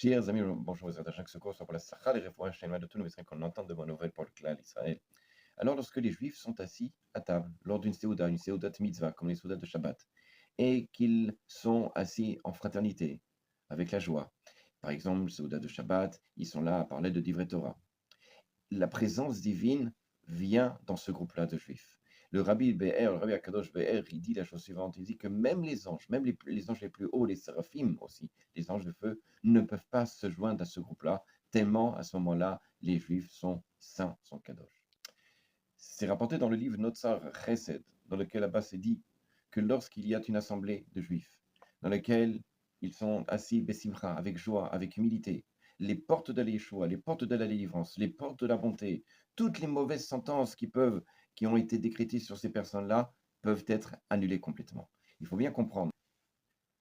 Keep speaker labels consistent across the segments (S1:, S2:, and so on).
S1: Chers amis, bonjour, Bezrat Hashem, que ce cours soit pour la Sacha, les réfouaches, Shalom de tous nous qu'on entende de bonnes nouvelles pour le clan d'Israël. Alors, lorsque les Juifs sont assis à table, lors d'une Séouda, une Séoudat mitzvah, comme les Séoudas de Shabbat, et qu'ils sont assis en fraternité, avec la joie, par exemple, Séouda de Shabbat, ils sont là à parler de Divrei Torah. La présence divine vient dans ce groupe-là de Juifs. Le Rabbi Akadosh Be'er, il dit la chose suivante, il dit que même les anges, même les anges les plus hauts, les séraphim aussi, les anges de feu, ne peuvent pas se joindre à ce groupe-là, tellement à ce moment-là, les Juifs sont saints, sont Kadosh. C'est rapporté dans le livre Notsar Chesed, dans lequel là-bas c'est dit que lorsqu'il y a une assemblée de Juifs, dans laquelle ils sont assis besimcha, avec joie, avec humilité, les portes de l'Yeshua, les portes de la délivrance, les portes de la bonté, toutes les mauvaises sentences qui ont été décrétées sur ces personnes-là peuvent être annulées complètement. Il faut bien comprendre,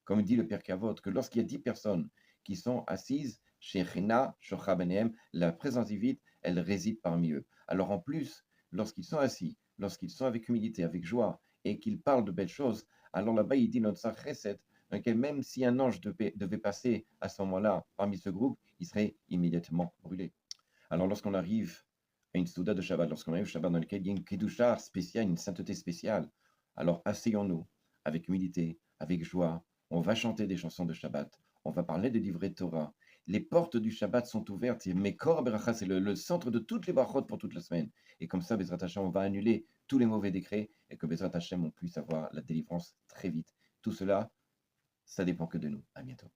S1: comme dit le Père Kavod, que lorsqu'il y a 10 personnes qui sont assises chez Chena, Shocha Benehem, la présence divine, elle réside parmi eux. Alors en plus, lorsqu'ils sont assis, lorsqu'ils sont avec humilité, avec joie, et qu'ils parlent de belles choses, alors là-bas il dit notre Sar Chesed, donc même si un ange devait passer à ce moment-là parmi ce groupe, il serait immédiatement brûlé. Alors lorsqu'on arrive à une Souda de Shabbat, lorsqu'on arrive au Shabbat dans lequel il y a une Kedusha spéciale, une sainteté spéciale, alors asseyons-nous avec humilité, avec joie, on va chanter des chansons de Shabbat, on va parler de Divrei Torah. Les portes du Shabbat sont ouvertes, et Mekor Beracha, c'est le centre de toutes les brachot pour toute la semaine. Et comme ça, Bezrat Hashem, on va annuler tous les mauvais décrets, et que Bezrat Hashem, on puisse avoir la délivrance très vite. Tout cela, ça dépend que de nous. À bientôt.